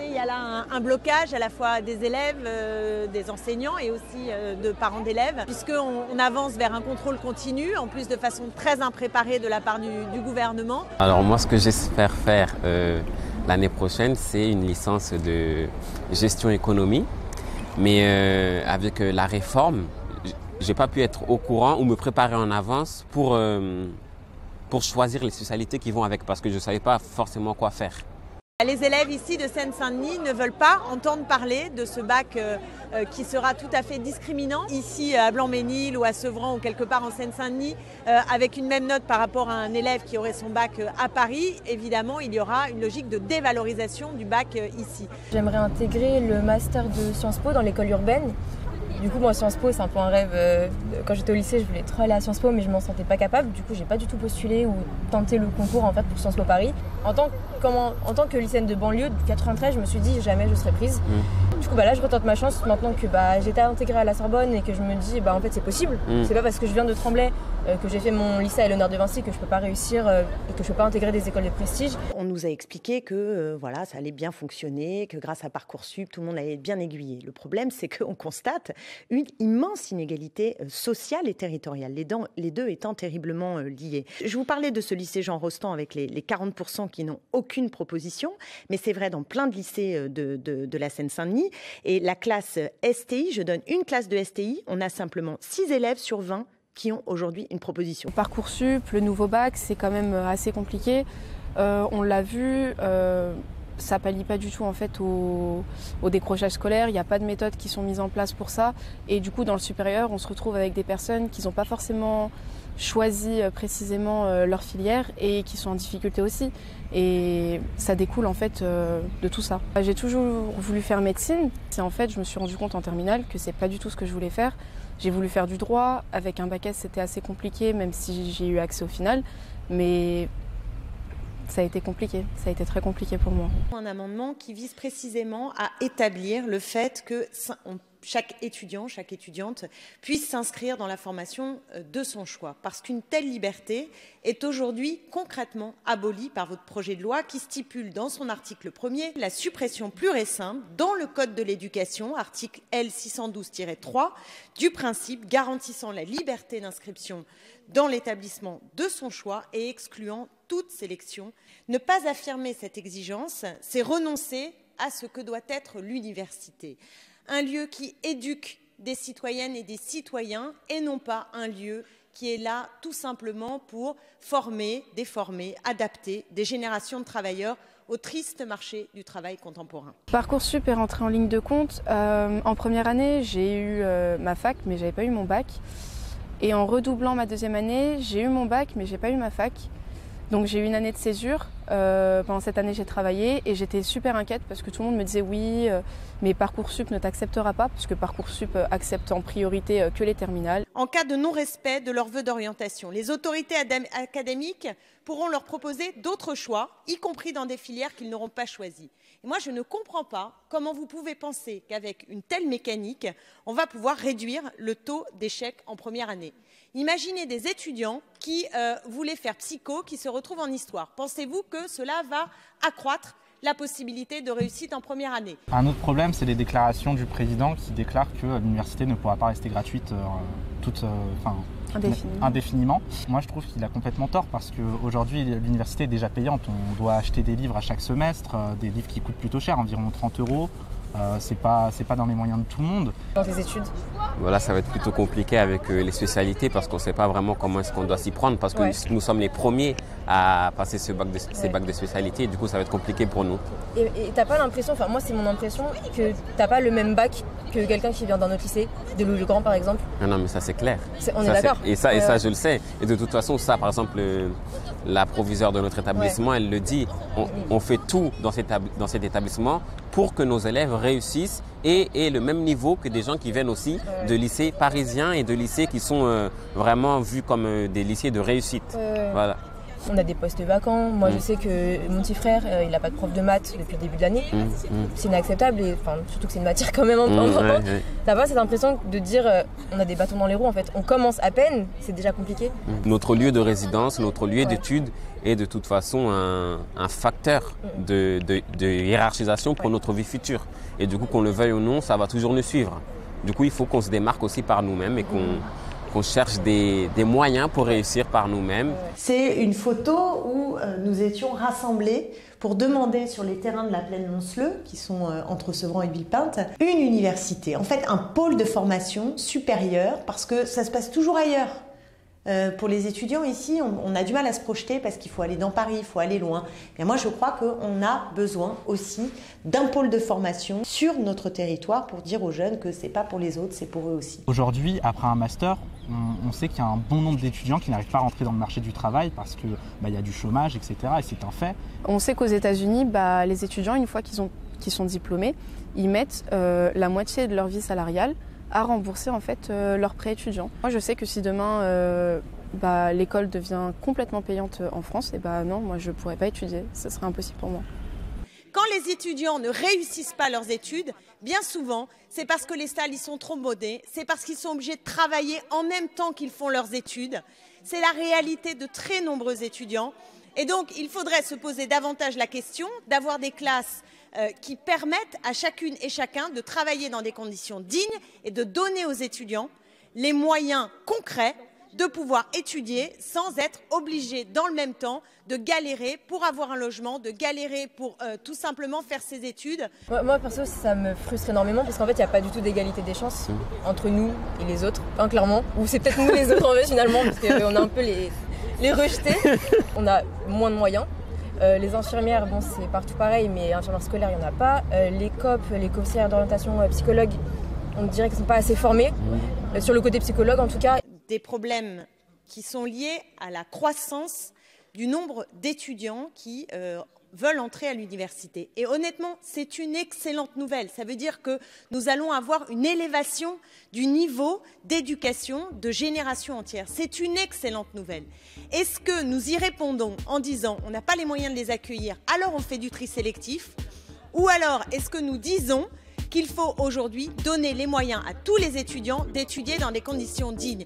Il y a là un blocage à la fois des élèves, des enseignants et aussi de parents d'élèves, puisqu'on avance vers un contrôle continu, en plus de façon très impréparée de la part du gouvernement. Alors moi, ce que j'espère faire l'année prochaine, c'est une licence de gestion économie, mais avec la réforme, j'ai pas pu être au courant ou me préparer en avance pour choisir les spécialités qui vont avec, parce que je savais pas forcément quoi faire. Les élèves ici de Seine-Saint-Denis ne veulent pas entendre parler de ce bac qui sera tout à fait discriminant. Ici à Blanc-Ménil ou à Sevran ou quelque part en Seine-Saint-Denis, avec une même note par rapport à un élève qui aurait son bac à Paris, évidemment il y aura une logique de dévalorisation du bac ici. J'aimerais intégrer le master de Sciences Po dans l'école urbaine. Du coup, moi, Sciences Po, c'est un peu un rêve. Quand j'étais au lycée, je voulais trop aller à Sciences Po, mais je m'en sentais pas capable. Du coup, j'ai pas du tout postulé ou tenté le concours en fait pour Sciences Po Paris. En tant que lycéenne de banlieue de 93, je me suis dit jamais je serai prise. Du coup, là, je retente ma chance maintenant que j'étais intégrée à la Sorbonne et que je me dis, en fait, c'est possible. C'est pas parce que je viens de Tremblay que j'ai fait mon lycée à Léonard de Vinci que je peux pas réussir et que je peux pas intégrer des écoles de prestige. On nous a expliqué que ça allait bien fonctionner, que grâce à Parcoursup, tout le monde allait être bien aiguillé. Le problème, c'est qu'on constate une immense inégalité sociale et territoriale, les deux étant terriblement liés. Je vous parlais de ce lycée Jean Rostand avec les 40% qui n'ont aucune proposition, mais c'est vrai dans plein de lycées de la Seine-Saint-Denis. Et la classe STI, je donne une classe de STI, on a simplement 6 élèves sur 20 qui ont aujourd'hui une proposition. Parcoursup, le nouveau bac, c'est quand même assez compliqué. On l'a vu, ça pallie pas du tout en fait au décrochage scolaire. Il n'y a pas de méthodes qui sont mises en place pour ça. Et du coup, dans le supérieur, on se retrouve avec des personnes qui n'ont pas forcément choisi précisément leur filière et qui sont en difficulté aussi. Et ça découle en fait de tout ça. J'ai toujours voulu faire médecine. Et en fait, je me suis rendu compte en terminale que c'est pas du tout ce que je voulais faire. J'ai voulu faire du droit. Avec un bac S, c'était assez compliqué, même si j'ai eu accès au final. Mais ça a été compliqué, ça a été très compliqué pour moi. Un amendement qui vise précisément à établir le fait que chaque étudiant, chaque étudiante puisse s'inscrire dans la formation de son choix. Parce qu'une telle liberté est aujourd'hui concrètement abolie par votre projet de loi qui stipule dans son article 1er la suppression pure et simple dans le Code de l'éducation, article L 612-3, du principe garantissant la liberté d'inscription dans l'établissement de son choix et excluant toute sélection. Ne pas affirmer cette exigence, c'est renoncer à ce que doit être l'université. Un lieu qui éduque des citoyennes et des citoyens et non pas un lieu qui est là tout simplement pour former, déformer, adapter des générations de travailleurs au triste marché du travail contemporain. Parcoursup est rentré en ligne de compte. En première année, j'ai eu ma fac, mais j'avais pas eu mon bac. Et en redoublant ma deuxième année, j'ai eu mon bac, mais j'ai pas eu ma fac. Donc j'ai eu une année de césure. Pendant cette année, j'ai travaillé et j'étais super inquiète parce que tout le monde me disait oui, mais Parcoursup ne t'acceptera pas puisque Parcoursup accepte en priorité que les terminales. En cas de non-respect de leurs vœux d'orientation, les autorités académiques pourront leur proposer d'autres choix, y compris dans des filières qu'ils n'auront pas choisies. Et moi, je ne comprends pas comment vous pouvez penser qu'avec une telle mécanique, on va pouvoir réduire le taux d'échec en première année. Imaginez des étudiants qui voulaient faire psycho, qui se retrouvent en histoire. Pensez-vous que cela va accroître la possibilité de réussite en première année? Un autre problème, c'est les déclarations du président qui déclare que l'université ne pourra pas rester gratuite indéfiniment. Moi, je trouve qu'il a complètement tort parce qu'aujourd'hui, l'université est déjà payante. On doit acheter des livres à chaque semestre, des livres qui coûtent plutôt cher, environ 30 €. C'est pas dans les moyens de tout le monde. Dans tes études? Voilà, ça va être plutôt compliqué avec les spécialités parce qu'on ne sait pas vraiment comment est-ce qu'on doit s'y prendre parce que nous sommes les premiers à passer ces bacs de spécialité. Du coup, ça va être compliqué pour nous. Et t'as pas l'impression, moi c'est mon impression, que t'as pas le même bac que quelqu'un qui vient d'un autre lycée, de Louis-le-Grand par exemple? Non, mais ça c'est clair. On est d'accord. Et ça, je le sais. Et de toute façon, ça, par exemple, la proviseure de notre établissement, elle le dit. On fait tout dans cet établissement pour que nos élèves réussissent et aient le même niveau que des gens qui viennent aussi de lycées parisiens et de lycées qui sont vraiment vus comme des lycées de réussite. Voilà. On a des postes vacants. Moi, je sais que mon petit frère, il n'a pas de prof de maths depuis le début de l'année. C'est inacceptable, et surtout que c'est une matière quand même importante. T'as pas cette impression de dire on a des bâtons dans les roues en fait. On commence à peine, c'est déjà compliqué. Notre lieu de résidence, notre lieu d'études est de toute façon un facteur de hiérarchisation pour notre vie future. Et du coup, qu'on le veuille ou non, ça va toujours nous suivre. Du coup, il faut qu'on se démarque aussi par nous-mêmes et qu'on cherche des moyens pour réussir par nous-mêmes. C'est une photo où nous étions rassemblés pour demander sur les terrains de la plaine Monceleux, qui sont entre Sevran et Villepinte, une université, en fait un pôle de formation supérieure, parce que ça se passe toujours ailleurs. Pour les étudiants ici, on a du mal à se projeter parce qu'il faut aller dans Paris, il faut aller loin. Et moi, je crois qu'on a besoin aussi d'un pôle de formation sur notre territoire pour dire aux jeunes que c'est pas pour les autres, c'est pour eux aussi. Aujourd'hui, après un master, on sait qu'il y a un bon nombre d'étudiants qui n'arrivent pas à rentrer dans le marché du travail parce que y a du chômage, etc. Et c'est un fait. On sait qu'aux États-Unis, les étudiants, une fois qu'ils sont diplômés, ils mettent la moitié de leur vie salariale à rembourser en fait leurs prêts étudiants. Moi je sais que si demain l'école devient complètement payante en France, non, moi je ne pourrais pas étudier, ce serait impossible pour moi. Quand les étudiants ne réussissent pas leurs études, bien souvent, c'est parce que les salles y sont trop modées, c'est parce qu'ils sont obligés de travailler en même temps qu'ils font leurs études. C'est la réalité de très nombreux étudiants. Et donc, il faudrait se poser davantage la question d'avoir des classes qui permettent à chacune et chacun de travailler dans des conditions dignes et de donner aux étudiants les moyens concrets de pouvoir étudier sans être obligés dans le même temps de galérer pour avoir un logement, de galérer pour tout simplement faire ses études. Moi perso, ça me frustre énormément parce qu'en fait, il n'y a pas du tout d'égalité des chances entre nous et les autres, clairement. Ou c'est peut-être nous les autres en fait finalement, parce qu'on a un peu les rejetés. On a moins de moyens. Les infirmières, c'est partout pareil, mais infirmières scolaires, il n'y en a pas. Les COP, les conseillères d'orientation psychologues, on dirait qu'ils ne sont pas assez formés. Sur le côté psychologue, en tout cas. Des problèmes qui sont liés à la croissance du nombre d'étudiants qui veulent entrer à l'université. Et honnêtement, c'est une excellente nouvelle. Ça veut dire que nous allons avoir une élévation du niveau d'éducation de générations entières. C'est une excellente nouvelle. Est-ce que nous y répondons en disant on n'a pas les moyens de les accueillir, alors on fait du tri sélectif? Ou alors est-ce que nous disons qu'il faut aujourd'hui donner les moyens à tous les étudiants d'étudier dans des conditions dignes?